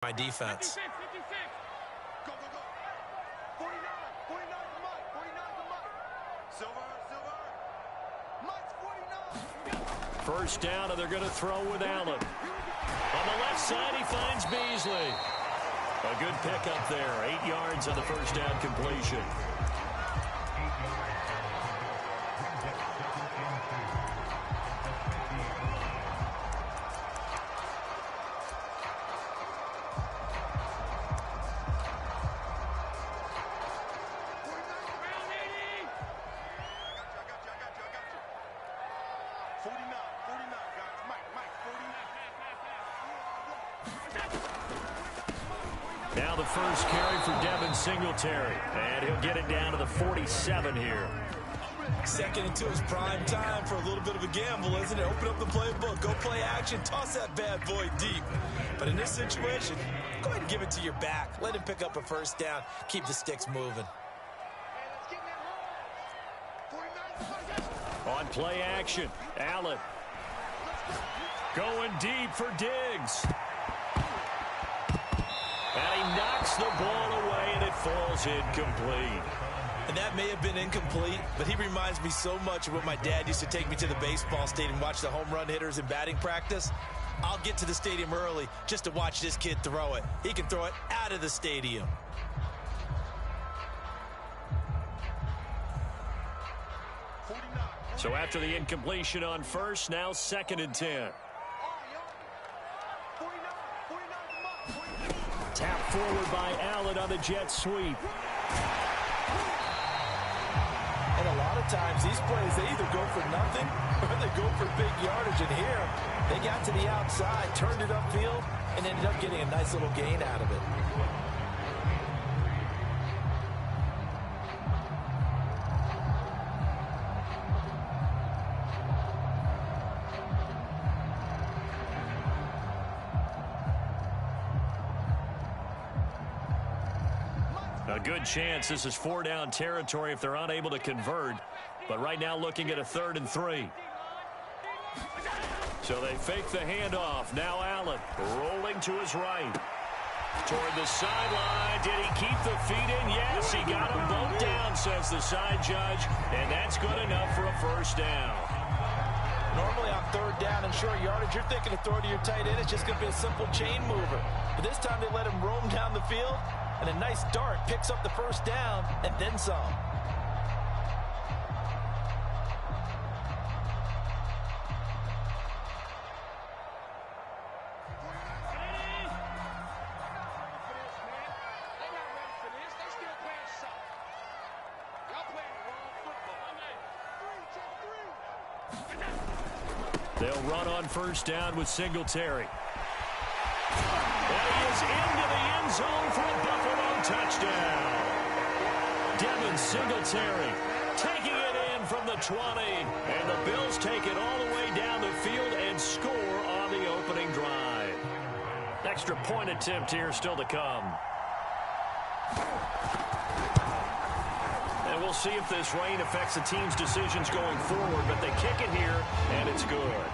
my defense. Go, go, go. 49 to Mike. 49 to Mike. Silver. Mike's 49. First down, and they're going to throw with Allen. On the left side, he finds Beasley. A good pickup there. 8 yards on the first down completion. Now the first carry for Devin Singletary, and he'll get it down to the 47 here. 2nd and 2 is prime time for a little bit of a gamble, isn't it? Open up the playbook, go play action, toss that bad boy deep. But in this situation, go ahead and give it to your back. Let him pick up a first down. Keep the sticks moving. On play action, Allen. Going deep for Diggs. And he knocks the ball away, and it falls incomplete. And that may have been incomplete, but he reminds me so much of when my dad used to take me to the baseball stadium and watch the home run hitters in batting practice. I'll get to the stadium early just to watch this kid throw it. He can throw it out of the stadium. So after the incompletion on first, now 2nd and 10. Tap forward by Allen on the jet sweep. And a lot of times these plays, they either go for nothing or they go for big yardage. And here, they got to the outside, turned it upfield, and ended up getting a nice little gain out of it. A good chance this is 4-down territory if they're unable to convert. But right now looking at a 3rd and 3. So they fake the handoff. Now Allen rolling to his right. Toward the sideline. Did he keep the feet in? Yes, he got them both down, says the side judge. And that's good enough for a first down. Normally on 3rd down and short yardage, you're thinking to throw to your tight end. It's just going to be a simple chain mover. But this time they let him roam down the field. And a nice dart picks up the first down and then some. They'll run on first down with Singletary. And he is into the end zone for a Buffalo touchdown. Devin Singletary taking it in from the 20. And the Bills take it all the way down the field and score on the opening drive. Extra point attempt here still to come. And we'll see if this rain affects the team's decisions going forward. But they kick it here, and it's good.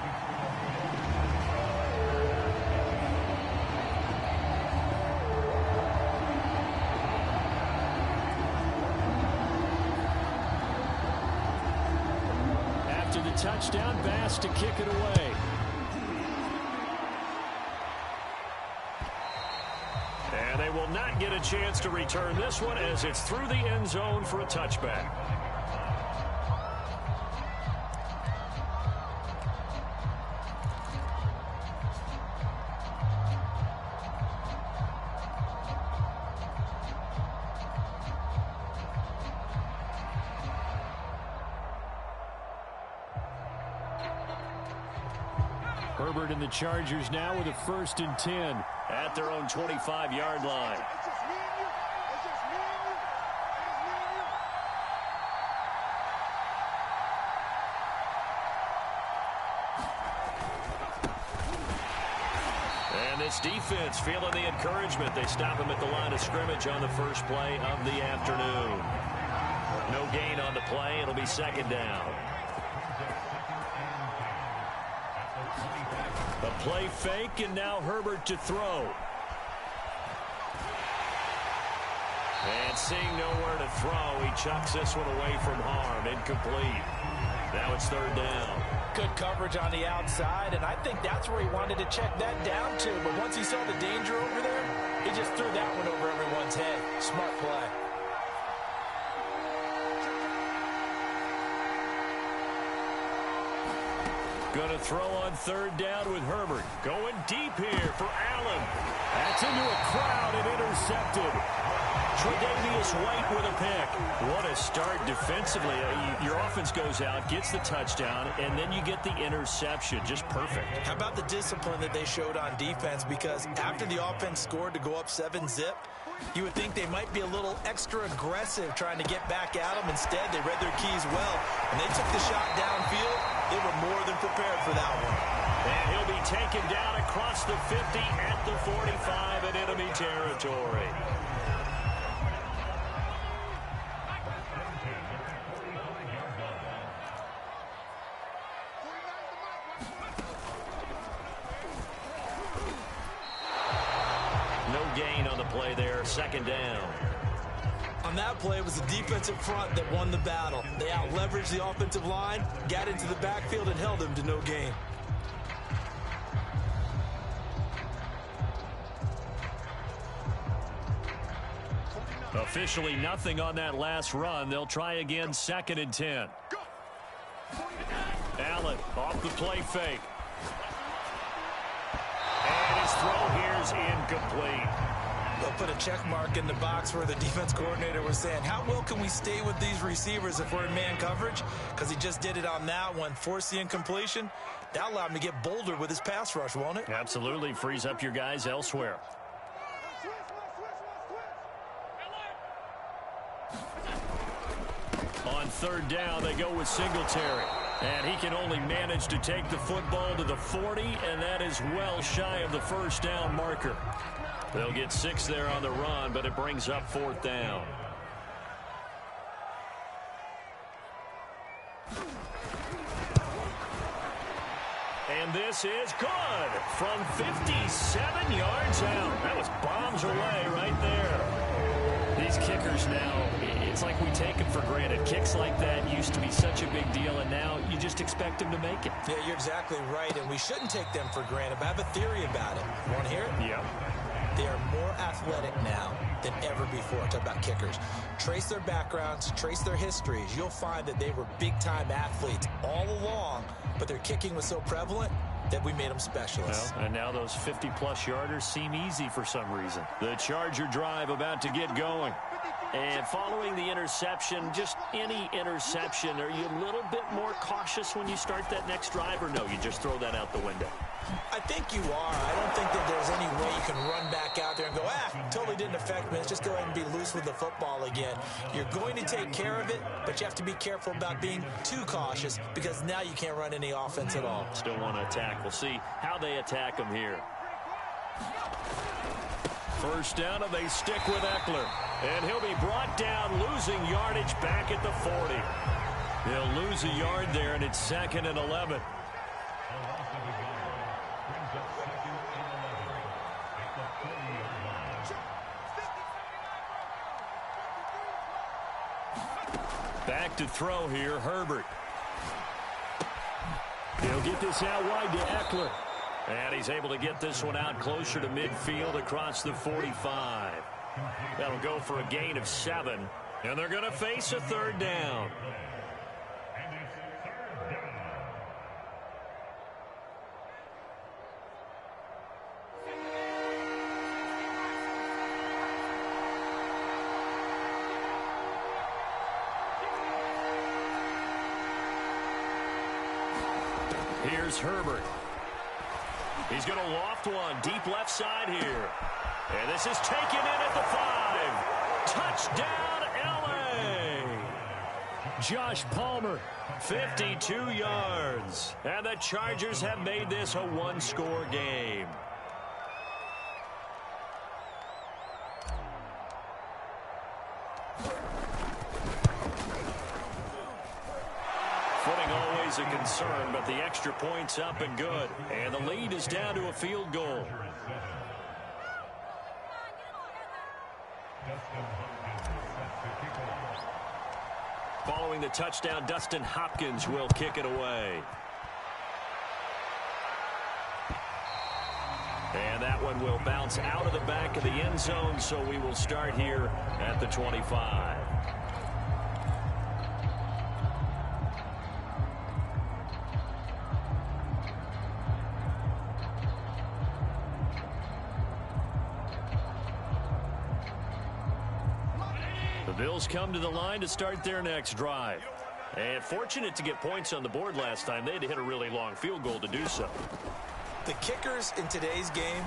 Touchdown, Bass to kick it away. And they will not get a chance to return this one as it's through the end zone for a touchback. Herbert and the Chargers now with a 1st and 10 at their own 25-yard line. And this defense feeling the encouragement. They stop him at the line of scrimmage on the first play of the afternoon. No gain on the play. It'll be 2nd down. A play fake, and now Herbert to throw. And seeing nowhere to throw, he chucks this one away from harm. Incomplete. Now it's third down. Good coverage on the outside, and I think that's where he wanted to check that down to. But once he saw the danger over there, he just threw that one over everyone's head. Smart play. Going to throw on third down with Herbert. Going deep here for Allen. That's into a crowd and intercepted. Tre'Davious White with a pick. What a start defensively. Your offense goes out, gets the touchdown, and then you get the interception. Just perfect. How about the discipline that they showed on defense? Because after the offense scored to go up 7-zip, you would think they might be a little extra aggressive trying to get back at them. Instead, they read their keys well, and they took the shot downfield. They were more than prepared for that one. And he'll be taken down across the 50 at the 45 in enemy territory. Gain on the play there, second down. On that play, it was the defensive front that won the battle. They out-leveraged the offensive line, got into the backfield, and held them to no gain. Officially nothing on that last run. They'll try again, second and 10. Allen off the play fake. And his throw here's incomplete. They'll put a check mark in the box where the defense coordinator was saying, how well can we stay with these receivers if we're in man coverage? Because he just did it on that one. Force the incompletion. That allowed him to get bolder with his pass rush, won't it? Absolutely. Frees up your guys elsewhere. On third down, they go with Singletary. And he can only manage to take the football to the 40, and that is well shy of the first down marker. They'll get 6 there on the run, but it brings up fourth down. And this is good from 57 yards out. That was bombs away right there. These kickers now, it's like we take them for granted. Kicks like that used to be such a big deal, and now you just expect them to make it. Yeah, you're exactly right, and we shouldn't take them for granted. But I have a theory about it. You want to hear it? Yeah. They are more athletic now than ever before. Talk about kickers. Trace their backgrounds, trace their histories. You'll find that they were big-time athletes all along, but their kicking was so prevalent that we made them specialists. Well, and now those 50-plus yarders seem easy for some reason. The Charger drive about to get going. And following the interception, just any interception, are you a little bit more cautious when you start that next drive, or no, you just throw that out the window? I think you are. I don't think that there's any way you can run back out there and go, totally didn't affect me. Let's just go ahead and be loose with the football again. You're going to take care of it, but you have to be careful about being too cautious because now you can't run any offense at all. Still want to attack. We'll see how they attack them here. First down, and they stick with Eckler. And he'll be brought down, losing yardage back at the 40. He'll lose a yard there, and it's 2nd and 11. Back to throw here, Herbert. He'll get this out wide to Eckler. And he's able to get this one out closer to midfield across the 45. That'll go for a gain of 7. And they're going to face a third down. Here's Herbert. He's going to loft one deep left side here. And this is taken in at the 5. Touchdown, L.A. Josh Palmer, 52 yards. And the Chargers have made this a one-score game. Footing always a concern, but the extra point's up and good. And the lead is down to a field goal. Following the touchdown, Dustin Hopkins will kick it away. And that one will bounce out of the back of the end zone, so we will start here at the 25. The Bills come to the line to start their next drive. And fortunate to get points on the board last time. They had to hit a really long field goal to do so. The kickers in today's game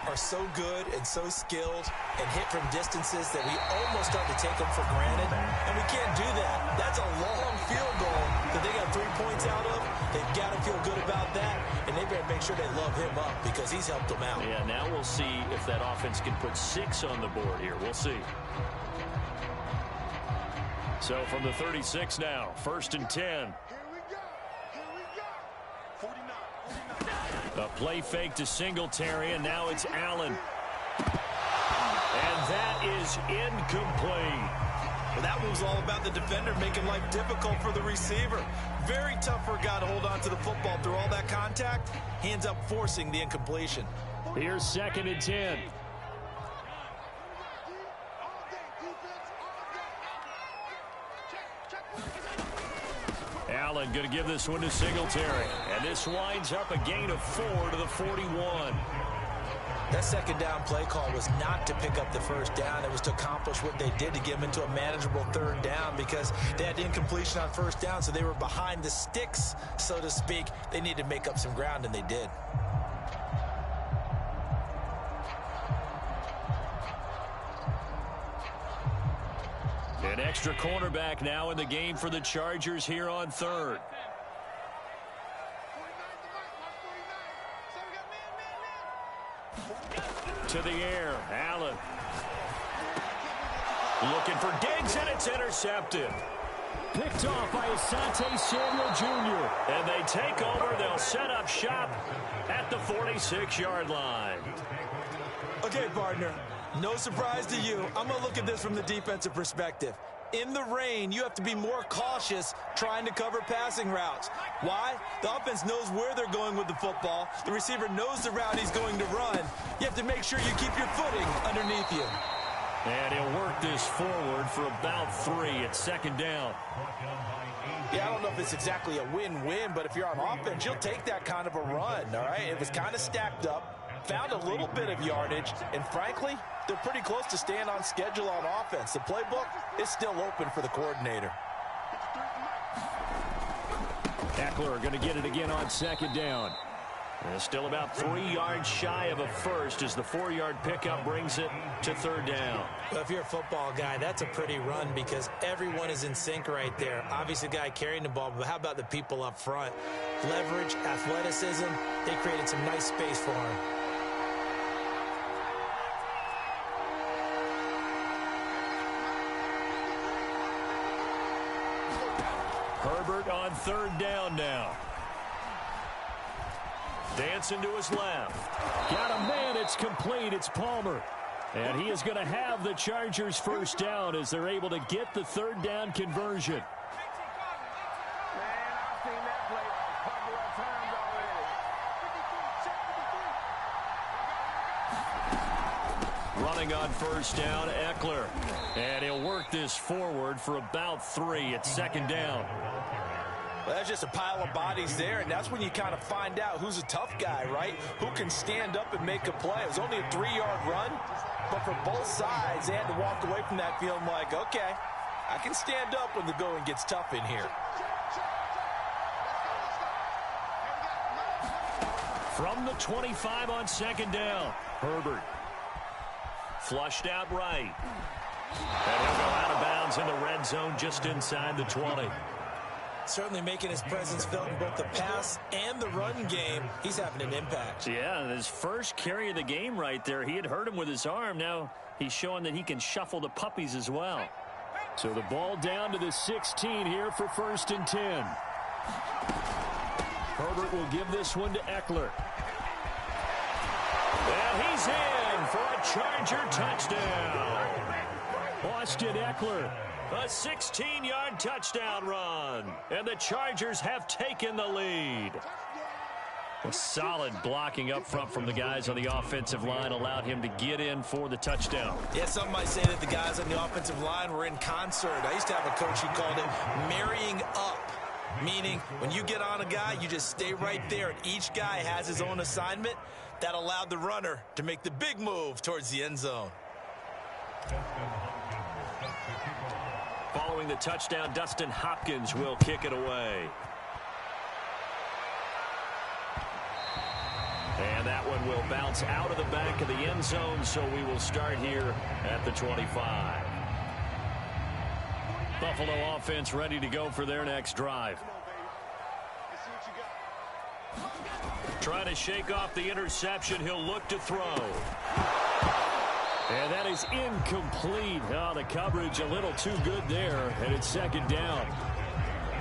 are so good and so skilled and hit from distances that we almost start to take them for granted. And we can't do that. That's a long field goal that they got 3 points out of. They've got to feel good about that. And they better make sure they love him up because he's helped them out. Yeah, now we'll see if that offense can put 6 on the board here. We'll see. So from the 36 now, 1st and 10. Here we go. Here we go. 49. A play fake to Singletary, and now it's Allen. And that is incomplete. Well, that was all about the defender making life difficult for the receiver. Very tough for a guy to hold on to the football through all that contact. He ends up forcing the incompletion. Here's 2nd and 10. Allen going to give this one to Singletary. And this winds up a gain of 4 to the 41. That second down play call was not to pick up the first down. It was to accomplish what they did to get them into a manageable 3rd down because they had incompletion on 1st down, so they were behind the sticks, so to speak. They needed to make up some ground, and they did. An extra cornerback now in the game for the Chargers here on 3rd. To the air, Allen. Looking for Diggs, and it's intercepted. Picked off by Asante Samuel Jr. And they take over. They'll set up shop at the 46-yard line. Okay, partner, no surprise to you. I'm going to look at this from the defensive perspective. In the rain, you have to be more cautious trying to cover passing routes. Why? The offense knows where they're going with the football. The receiver knows the route he's going to run. You have to make sure you keep your footing underneath you. And he'll work this forward for about 3 at 2nd down. Yeah, I don't know if it's exactly a win-win, but if you're on offense, you'll take that kind of a run, all right? It was kind of stacked up. Found a little bit of yardage, and frankly, they're pretty close to staying on schedule on offense. The playbook is still open for the coordinator. Eckler going to get it again on 2nd down. And still about 3 yards shy of a first as the 4-yard pickup brings it to 3rd down. Well, if you're a football guy, that's a pretty run because everyone is in sync right there. Obviously, the guy carrying the ball, but how about the people up front? Leverage, athleticism, they created some nice space for him. Herbert on 3rd down now. Dancing to his left. Got a man. It's complete. It's Palmer. And he is going to have the Chargers 1st down as they're able to get the 3rd down conversion. Running on 1st down, Eckler. And he'll work this forward for about 3 at 2nd down. Well, that's just a pile of bodies there, and that's when you kind of find out who's a tough guy, right? Who can stand up and make a play. It was only a 3-yard run, but for both sides, they had to walk away from that feeling like, okay, I can stand up when the going gets tough in here. From the 25 on 2nd down, Herbert. Flushed out right. And he'll go out of bounds in the red zone just inside the 20. Certainly making his presence felt in both the pass and the run game. He's having an impact. Yeah, his first carry of the game right there. He had hurt him with his arm. Now he's showing that he can shuffle the puppies as well. So the ball down to the 16 here for 1st and 10. Herbert will give this one to Eckler. And he's in for a Charger touchdown. Austin Ekeler, a 16-yard touchdown run. And the Chargers have taken the lead. A solid blocking up front from the guys on the offensive line allowed him to get in for the touchdown. Yeah, some might say that the guys on the offensive line were in concert. I used to have a coach who called it marrying up, meaning when you get on a guy, you just stay right there, and each guy has his own assignment. That allowed the runner to make the big move towards the end zone. Following the touchdown, Dustin Hopkins will kick it away. And that one will bounce out of the back of the end zone, so we will start here at the 25. Buffalo offense ready to go for their next drive. Trying to shake off the interception. He'll look to throw. And that is incomplete. Oh, the coverage a little too good there, and it's second down.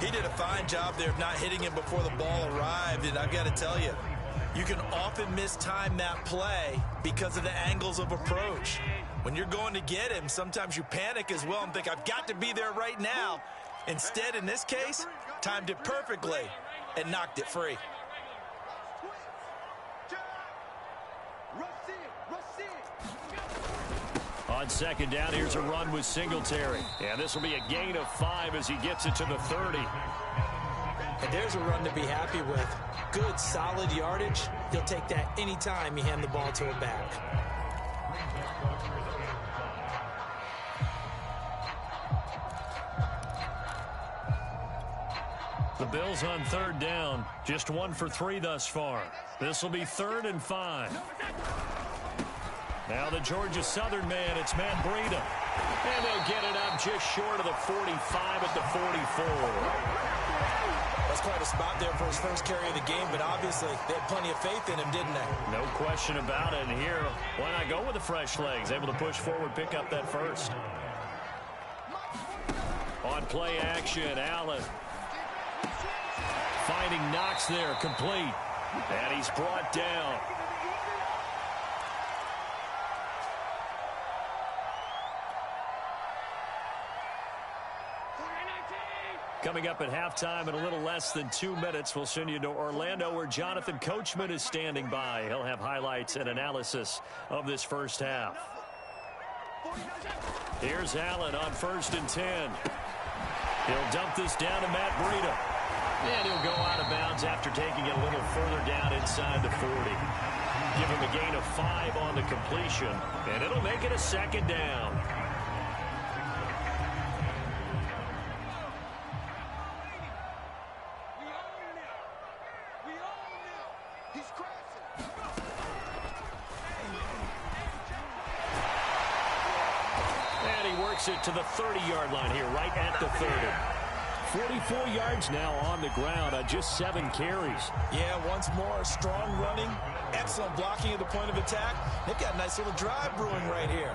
He did a fine job there of not hitting him before the ball arrived, and I've got to tell you, you can often mistime that play because of the angles of approach. When you're going to get him, sometimes you panic as well and think, I've got to be there right now. Instead, in this case, timed it perfectly and knocked it free. On second down, here's a run with Singletary. And this will be a gain of 5 as he gets it to the 30. And there's a run to be happy with. Good, solid yardage. He'll take that anytime you hand the ball to a back. The Bills on third down. Just 1 for 3 thus far. This will be 3rd and 5. Now the Georgia Southern man, it's Matt Breida. And they'll get it up just short of the 45 at the 44. That's quite a spot there for his first carry of the game, but obviously they had plenty of faith in him, didn't they? No question about it. And here, why not go with the fresh legs? Able to push forward, pick up that first. On play action, Allen. Finding Knox there, complete. And he's brought down. Coming up at halftime in a little less than 2 minutes, we'll send you to Orlando where Jonathan Coachman is standing by. He'll have highlights and analysis of this first half. Here's Allen on 1st and 10. He'll dump this down to Matt Breida. And he'll go out of bounds after taking it a little further down inside the 40. Give him a gain of 5 on the completion, and it'll make it a second down. It to the 30-yard line here, right at the 30. 44 yards now on the ground on just 7 carries. Yeah, once more, strong running, excellent blocking at the point of attack. They've got a nice little drive brewing right here.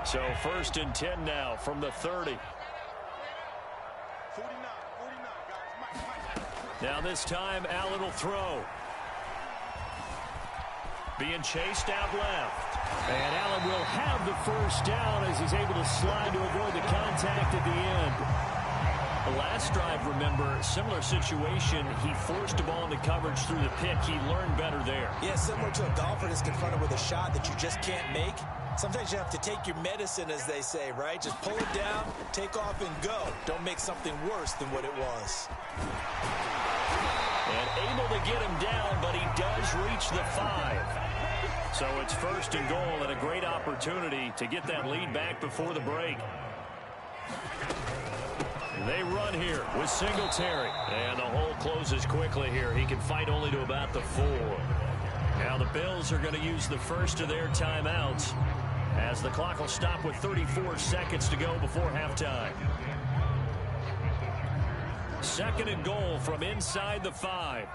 So 1st and 10 now from the 30. 49, guys. Now this time, Allen will throw. Being chased out left. And Allen will have the first down as he's able to slide to avoid the contact at the end. The last drive, remember, similar situation. He forced the ball into coverage through the pick. He learned better there. Yeah, similar to a golfer that's confronted with a shot that you just can't make. Sometimes you have to take your medicine, as they say, right? Just pull it down, take off, and go. Don't make something worse than what it was. And able to get him down, but he does reach the 5. So it's 1st and goal and a great opportunity to get that lead back before the break. They run here with Singletary. And the hole closes quickly here. He can fight only to about the 4. Now the Bills are going to use the first of their timeouts as the clock will stop with 34 seconds to go before halftime. 2nd and goal from inside the 5.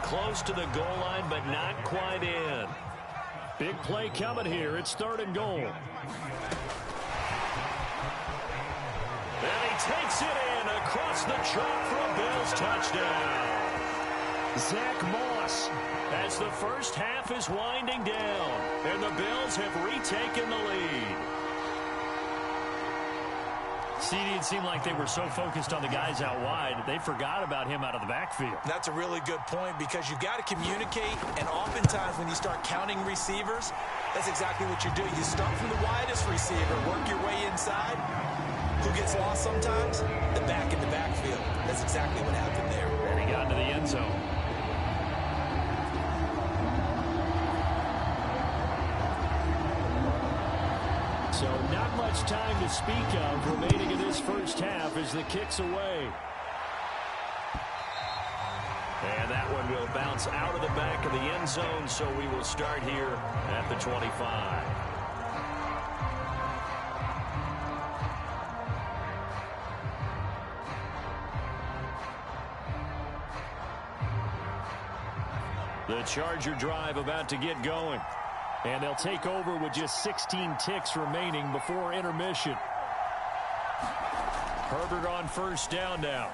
Close to the goal line, but not quite in. Big play coming here. It's 3rd and goal. Puts it in across the chalk for a Bills touchdown. Zach Moss, as the first half is winding down, and the Bills have retaken the lead. CD, it seemed like they were so focused on the guys out wide, they forgot about him out of the backfield. That's a really good point because you've got to communicate, and oftentimes when you start counting receivers, that's exactly what you do. You start from the widest receiver, work your way inside. Who gets lost sometimes? The back in the backfield. That's exactly what happened there. And he got into the end zone. So not much time to speak of remaining in this first half as the kick's away. And that one will bounce out of the back of the end zone, so we will start here at the 25. The Charger drive about to get going. And they'll take over with just 16 ticks remaining before intermission. Herbert on first down now.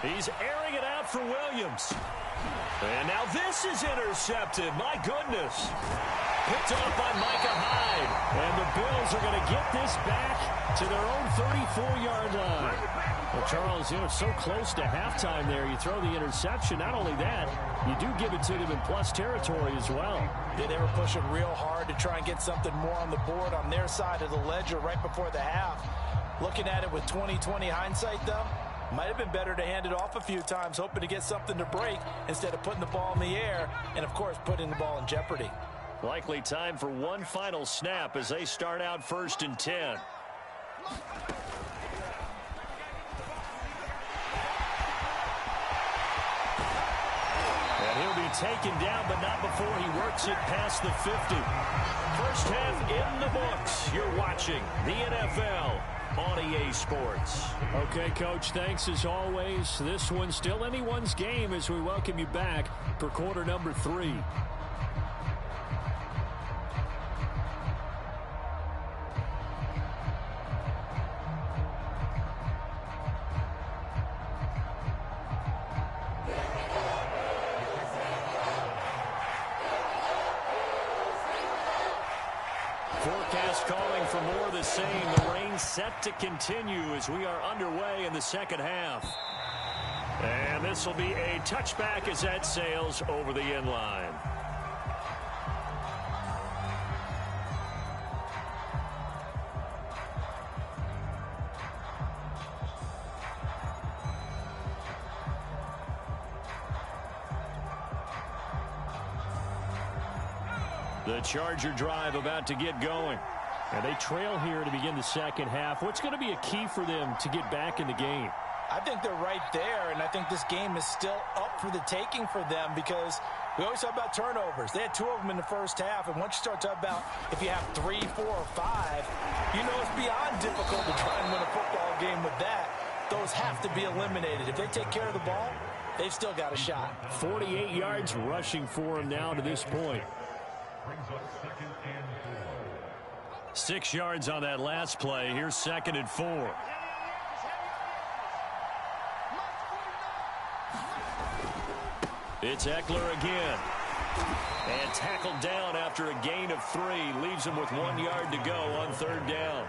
He's airing it out for Williams. And now this is intercepted. My goodness. Picked off by Micah Hyde. And the Bills are going to get this back to their own 34-yard line. Well, Charles, you know, so close to halftime there. You throw the interception. Not only that, you do give it to them in plus territory as well. Yeah, they were pushing real hard to try and get something more on the board on their side of the ledger right before the half. Looking at it with 20/20 hindsight, though, might have been better to hand it off a few times, hoping to get something to break instead of putting the ball in the air and, of course, putting the ball in jeopardy. Likely time for one final snap as they start out 1st and 10. And he'll be taken down, but not before he works it past the 50. First half in the books. You're watching the NFL on EA Sports. Okay, Coach, thanks as always. This one's still anyone's game as we welcome you back for quarter number 3. Forecast calling for more of the same. The rain set to continue as we are underway in the second half. And this will be a touchback as that sails over the end line. The Charger drive about to get going. And they trail here to begin the second half. What's going to be a key for them to get back in the game? I think they're right there, and I think this game is still up for the taking for them because we always talk about turnovers. They had 2 of them in the first half, and once you start talking about if you have 3, 4, or 5, you know it's beyond difficult to try and win a football game with that. Those have to be eliminated. If they take care of the ball, they've still got a shot. 48 yards rushing for him now to this point. 6 yards on that last play. Here's 2nd and 4. It's Eckler again. And tackled down after a gain of 3. Leaves him with 1 yard to go on 3rd down.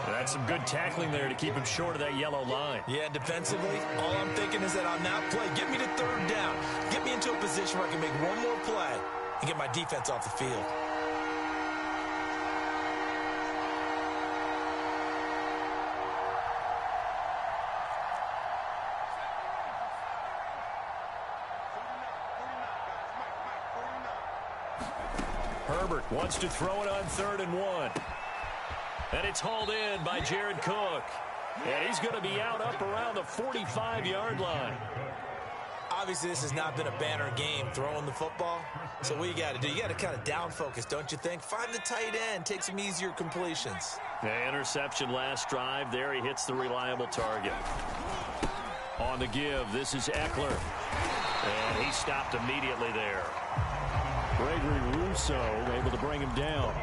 That's some good tackling there to keep him short of that yellow line. Yeah, defensively, all I'm thinking is that on that play, get me to 3rd down. Get me into a position where I can make one more play and get my defense off the field. Herbert wants to throw it on 3rd and 1. And it's hauled in by Jared Cook. And he's going to be out up around the 45-yard line. Obviously, this has not been a banner game throwing the football. So what you got to do, you got to kind of down focus, don't you think? Find the tight end, take some easier completions. The interception last drive. There he hits the reliable target. On the give, this is Eckler. And he stopped immediately there. Gregory Rousseau able to bring him down.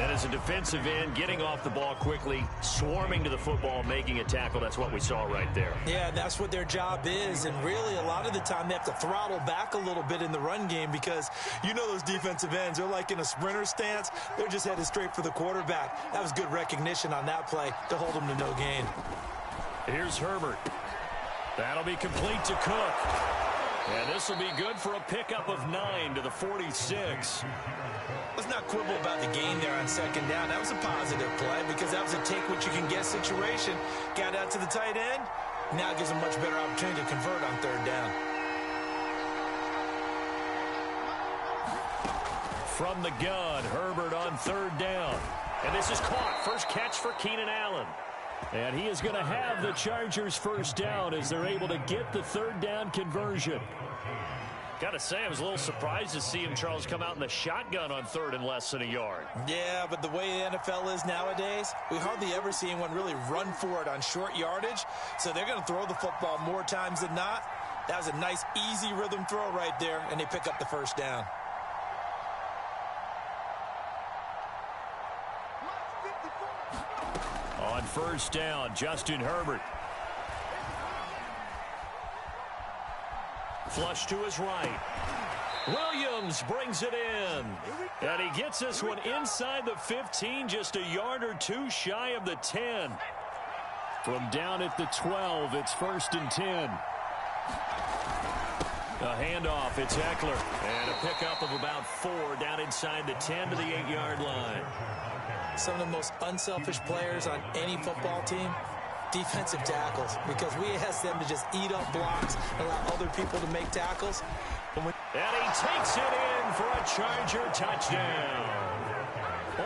And as a defensive end, getting off the ball quickly, swarming to the football, making a tackle, that's what we saw right there. Yeah, that's what their job is. And really, a lot of the time, they have to throttle back a little bit in the run game because you know those defensive ends, they're like in a sprinter stance. They're just headed straight for the quarterback. That was good recognition on that play to hold them to no gain. Here's Herbert. That'll be complete to Cook. And this will be good for a pickup of 9 to the 46. Let's not quibble about the gain there on second down. That was a positive play because that was a take-what-you-can-get situation. Got out to the tight end. Now gives them much better opportunity to convert on third down. From the gun, Herbert on third down. And this is caught. First catch for Keenan Allen. And he is going to have the Chargers first down as they're able to get the third down conversion. Got to say, I was a little surprised to see him, Charles, come out in the shotgun on third and less than a yard. Yeah, but the way the NFL is nowadays, we hardly ever see anyone really run for it on short yardage. So they're going to throw the football more times than not. That was a nice, easy rhythm throw right there, and they pick up the first down. On first down, Justin Herbert. Flush to his right. Williams brings it in. And he gets this one inside the 15, just a yard or two shy of the 10. From down at the 12, it's 1st and 10. A handoff, it's Eckler. And a pickup of about 4 down inside the 10 to the 8-yard line. Some of the most unselfish players on any football team, defensive tackles, because we ask them to just eat up blocks and allow other people to make tackles. And he takes it in for a Charger touchdown.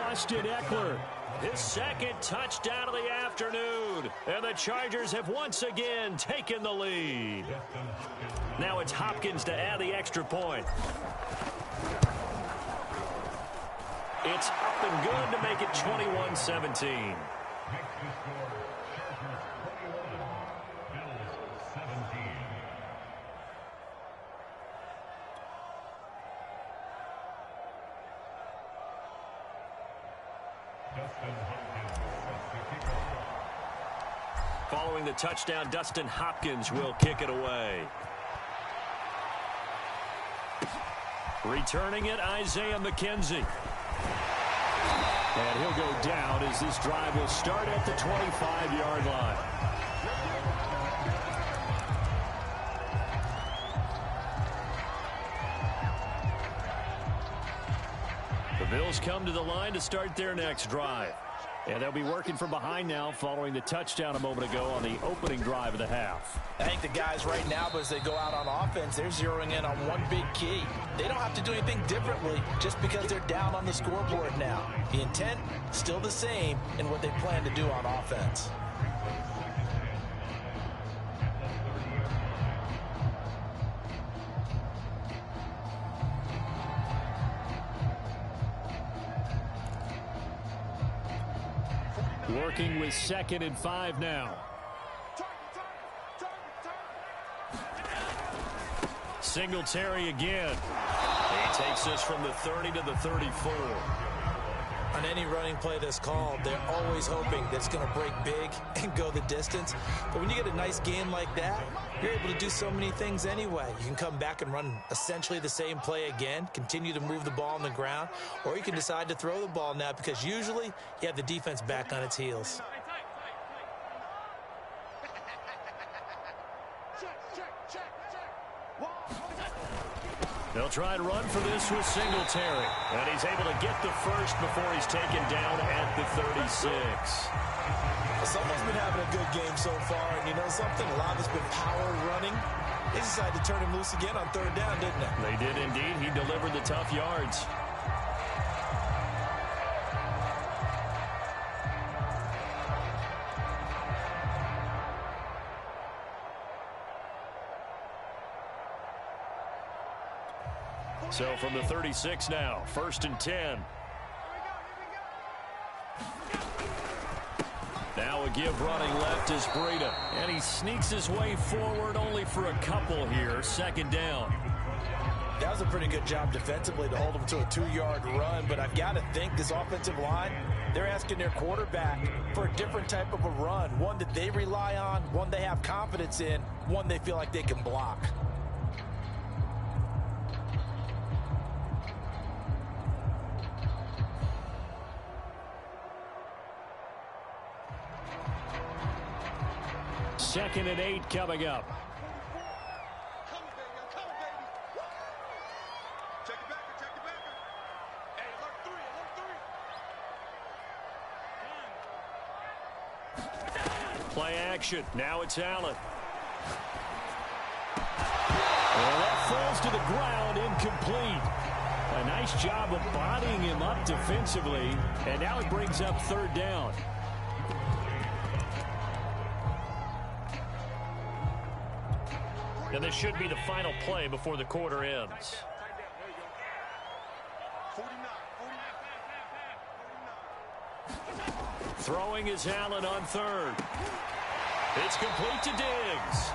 Austin Eckler, his second touchdown of the afternoon. And the Chargers have once again taken the lead. Now it's Hopkins to add the extra point. It's up and good to make it 21-17. Following the touchdown, Dustin Hopkins will kick it away. Returning it, Isaiah McKenzie. And he'll go down as this drive will start at the 25-yard line. The Bills come to the line to start their next drive. And they'll be working from behind now following the touchdown a moment ago on the opening drive of the half. I think the guys right now, as they go out on offense, they're zeroing in on one big key. They don't have to do anything differently just because they're down on the scoreboard now. The intent, still the same in what they plan to do on offense. Working with 2nd and 5 now. Singletary again. He takes this from the 30 to the 34. On any running play that's called, they're always hoping that it's going to break big and go the distance. But when you get a nice game like that, you're able to do so many things anyway. You can come back and run essentially the same play again, continue to move the ball on the ground, or you can decide to throw the ball now because usually you have the defense back on its heels. They'll try and run for this with Singletary. And he's able to get the first before he's taken down at the 36. Someone's been having a good game so far, and you know something? A lot of it's been power running. They decided to turn him loose again on third down, didn't they? They did indeed. He delivered the tough yards. So from the 36 now, 1st and 10. Now a give running left is Breida. And he sneaks his way forward only for a couple here. 2nd down. That was a pretty good job defensively to hold them to a 2-yard run, but I've got to think this offensive line, they're asking their quarterback for a different type of a run, one that they rely on, one they have confidence in, one they feel like they can block. Second and 8 coming up. Play action. Now it's Allen. Well, that falls to the ground, incomplete. A nice job of bodying him up defensively, and now it brings up third down. And this should be the final play before the quarter ends. Throwing is Allen on third. It's complete to Diggs.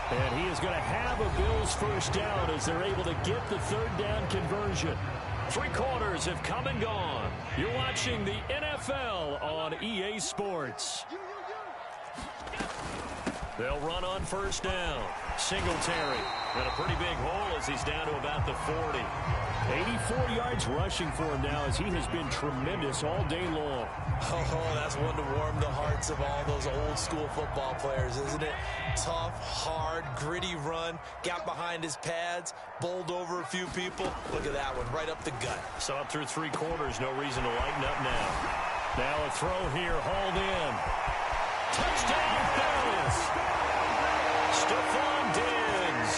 And he is going to have a Bills first down as they're able to get the third down conversion. 3 quarters have come and gone. You're watching the NFL on EA Sports. They'll run on first down. Singletary in a pretty big hole as he's down to about the 40. 84 yards rushing for him now as he has been tremendous all day long. Oh, that's one to warm the hearts of all those old school football players, isn't it? Tough, hard, gritty run, got behind his pads, bowled over a few people. Look at that one, right up the gut. So up through 3 quarters, no reason to lighten up now. Now a throw here, hauled in. Touchdown, Bills! Stephon Diggs,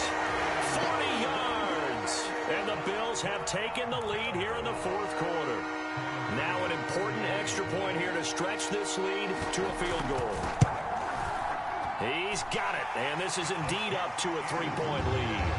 40 yards. And the Bills have taken the lead here in the fourth quarter. Now an important extra point here to stretch this lead to a field goal. He's got it, and this is indeed up to a 3-point lead.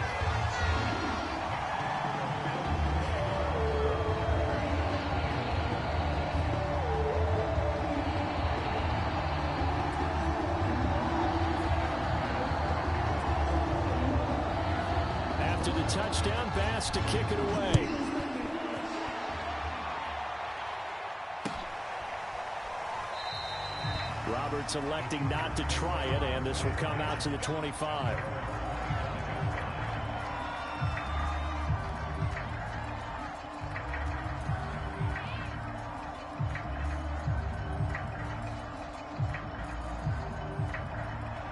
After the touchdown pass to kick it away. Roberts electing not to try it, and this will come out to the 25.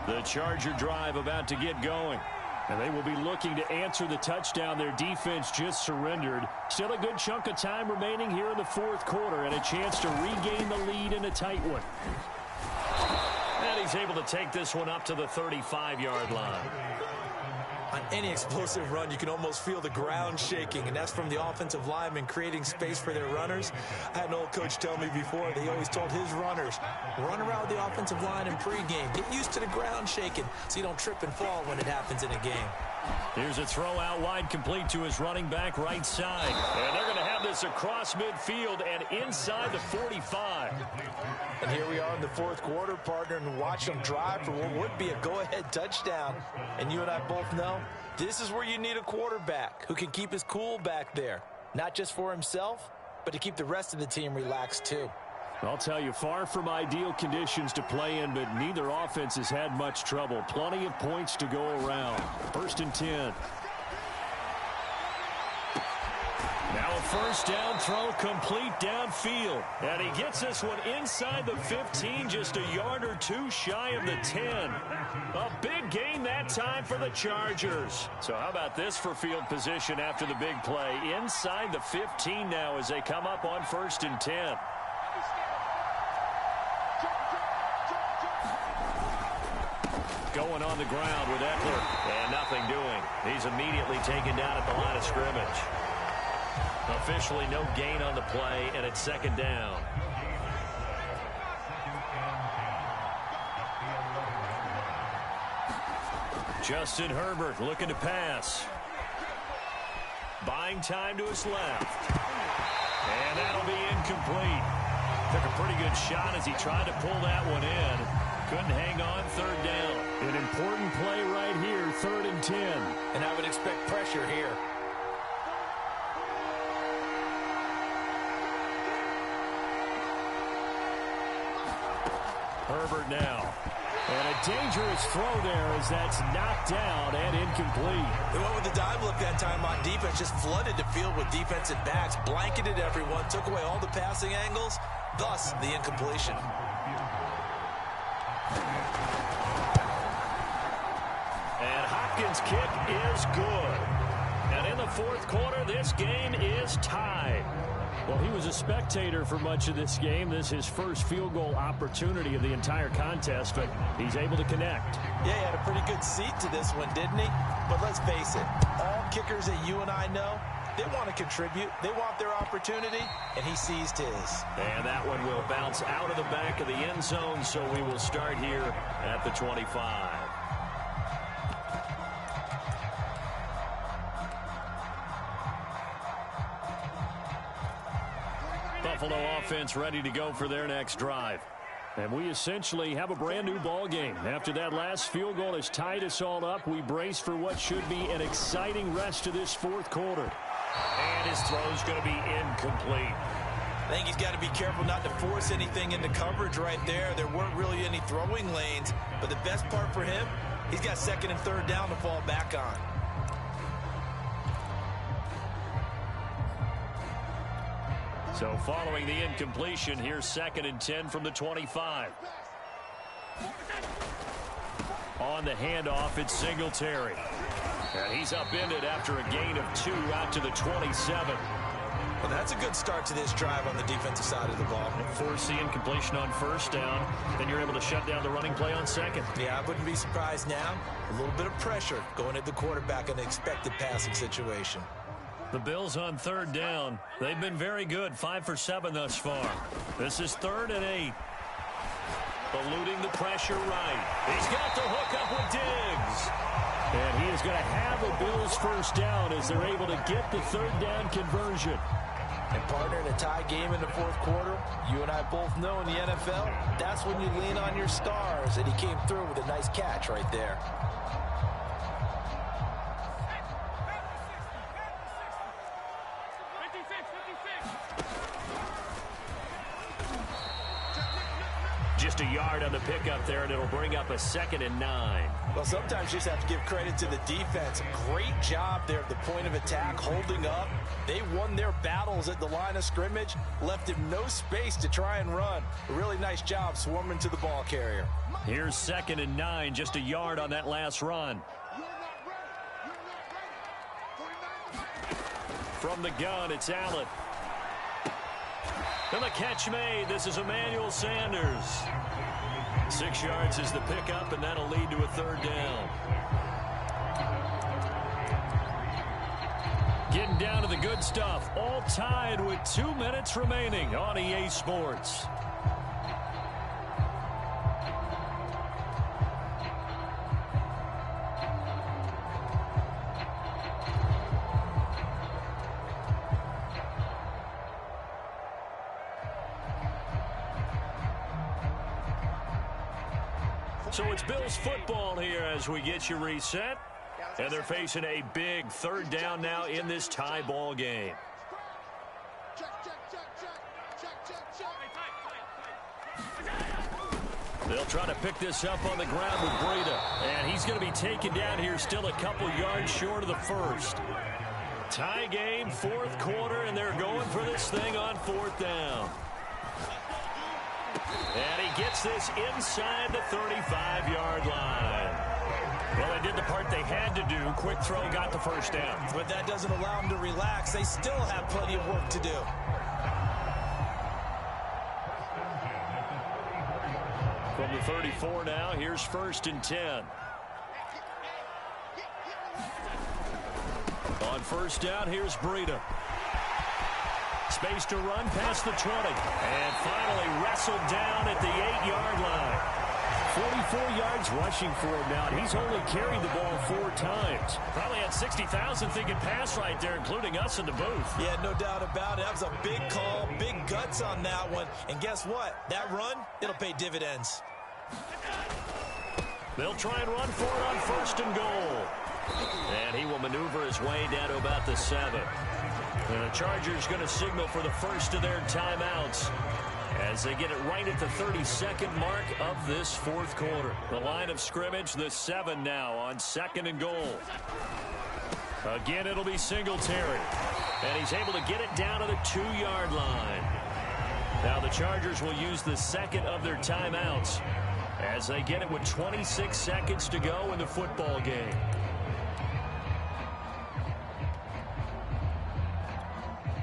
The Charger drive about to get going. And they will be looking to answer the touchdown their defense just surrendered. Still a good chunk of time remaining here in the fourth quarter and a chance to regain the lead in a tight one. And he's able to take this one up to the 35-yard line. On any explosive run, you can almost feel the ground shaking, and that's from the offensive linemen creating space for their runners. I had an old coach tell me before, they always told his runners, run around the offensive line in pregame. Get used to the ground shaking so you don't trip and fall when it happens in a game. Here's a throw out wide, complete to his running back right side. And they're going to have this across midfield and inside the 45. And here we are in the fourth quarter, partner, and watch them drive for what would be a go-ahead touchdown. And you and I both know this is where you need a quarterback who can keep his cool back there. Not just for himself, but to keep the rest of the team relaxed too. I'll tell you, far from ideal conditions to play in, but neither offense has had much trouble. Plenty of points to go around. First and 10. Now a first down throw, complete downfield. And he gets this one inside the 15, just a yard or two shy of the 10. A big gain that time for the Chargers. So how about this for field position after the big play? Inside the 15 now as they come up on first and 10. Going on the ground with Eckler, and nothing doing. He's immediately taken down at the line of scrimmage. Officially no gain on the play, and it's second down. Justin Herbert looking to pass. Buying time to his left. And that'll be incomplete. Took a pretty good shot as he tried to pull that one in. Couldn't hang on, third down. An important play right here, 3rd and 10. And I would expect pressure here. Herbert now. And a dangerous throw there as that's knocked down and incomplete. They went with the dive look that time on defense, just flooded the field with defensive backs, blanketed everyone, took away all the passing angles, thus the incompletion. And Hopkins' kick is good. And in the fourth quarter, this game is tied. Well, he was a spectator for much of this game. This is his first field goal opportunity of the entire contest, but he's able to connect. Yeah, he had a pretty good seat to this one, didn't he? But let's face it, all kickers that you and I know, they want to contribute. They want their opportunity, and he seized his. And that one will bounce out of the back of the end zone, so we will start here at the 25. Buffalo offense ready to go for their next drive. And we essentially have a brand new ball game. After that last field goal has tied us all up, we brace for what should be an exciting rest of this fourth quarter. And his throw's going to be incomplete. I think he's got to be careful not to force anything into coverage right there. There weren't really any throwing lanes, but the best part for him, he's got second and third down to fall back on. So following the incompletion, here's 2nd and 10 from the 25. On the handoff, it's Singletary. And he's upended after a gain of 2 out to the 27. Well, that's a good start to this drive on the defensive side of the ball. Force the incompletion on first down, then you're able to shut down the running play on second. Yeah, I wouldn't be surprised now. A little bit of pressure going at the quarterback in an expected passing situation. The Bills on third down. They've been very good, 5 for 7 thus far. This is 3rd and 8. Eluding the pressure right. He's got the hook up with Diggs. And he is going to have a Bills first down as they're able to get the third down conversion. And partner, in a tie game in the fourth quarter, you and I both know in the NFL, that's when you lean on your stars. And he came through with a nice catch right there. Just a yard on the pickup there, and it'll bring up a 2nd and 9. Well, sometimes you just have to give credit to the defense. Great job there at the point of attack, holding up. They won their battles at the line of scrimmage, left him no space to try and run. A really nice job swarming to the ball carrier. Here's 2nd and 9, just a yard on that last run. From the gun, it's Allen. And the catch made. This is Emmanuel Sanders. 6 yards is the pickup, and that'll lead to a third down. Getting down to the good stuff. All tied with 2 minutes remaining on EA Sports. So it's Bills football here as we get you reset. And they're facing a big third down now in this tie ball game. They'll try to pick this up on the ground with Breida. And he's going to be taken down here still a couple yards short of the first. Tie game, fourth quarter, and they're going for this thing on fourth down. And he gets this inside the 35-yard line. Well, they did the part they had to do. Quick throw, got the first down. But that doesn't allow them to relax. They still have plenty of work to do. From the 34 now, here's 1st and 10. On first down, here's Breida. Space to run past the 20. And finally wrestled down at the 8-yard line. 44 yards rushing for him now. He's only carried the ball 4 times. Probably had 60,000 thinking pass right there, including us in the booth. Yeah, no doubt about it. That was a big call, big guts on that one. And guess what? That run, it'll pay dividends. They'll try and run for it on 1st and goal. And he will maneuver his way down to about the 7. And the Chargers going to signal for the first of their timeouts. as they get it right at the 32nd mark of this fourth quarter. The line of scrimmage, the 7 now on 2nd and goal. Again, it'll be Singletary. And he's able to get it down to the 2-yard line. Now the Chargers will use the second of their timeouts as they get it with 26 seconds to go in the football game.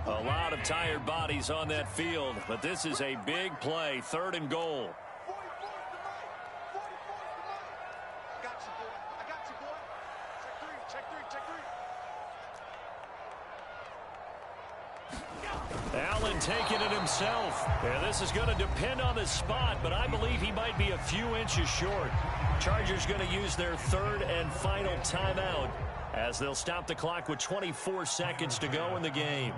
A lot of tired bodies on that field, but this is a big play, 3rd and goal. Allen taking it himself. And this is going to depend on the spot, but I believe he might be a few inches short. Chargers going to use their 3rd and final timeout as they'll stop the clock with 24 seconds to go in the game.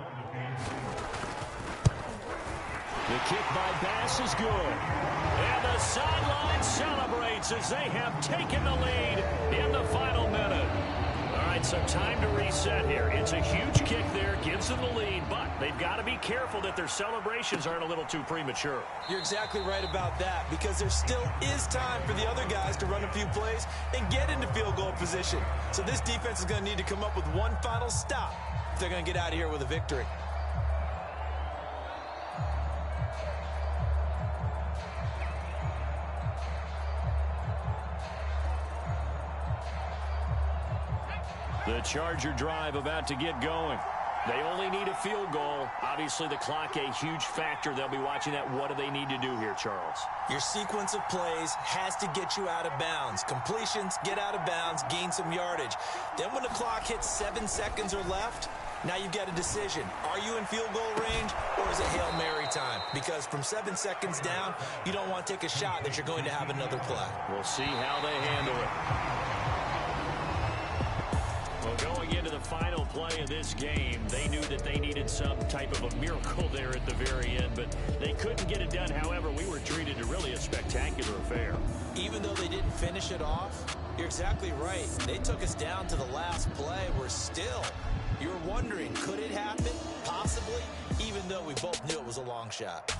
The kick by Bass is good. And the sideline celebrates as they have taken the lead in the final minute. All right, so time to reset here. It's a huge kick there, gives them the lead, but they've got to be careful that their celebrations aren't a little too premature. You're exactly right about that, because there still is time for the other guys to run a few plays and get into field goal position. So this defense is going to need to come up with one final stop if they're going to get out of here with a victory. The Charger drive about to get going. They only need a field goal. Obviously, the clock a huge factor. They'll be watching that. What do they need to do here, Charles? Your sequence of plays has to get you out of bounds. Completions, get out of bounds, gain some yardage. Then when the clock hits 7 seconds or left, now you've got a decision. Are you in field goal range, or is it Hail Mary time? Because from 7 seconds down, you don't want to take a shot that you're going to have another play. We'll see how they handle it. Well, going into the final play of this game, they knew that they needed some type of a miracle there at the very end, but they couldn't get it done. However, we were treated to really a spectacular affair. Even though they didn't finish it off, you're exactly right. They took us down to the last play. We're still, you're wondering, could it happen? Possibly, even though we both knew it was a long shot.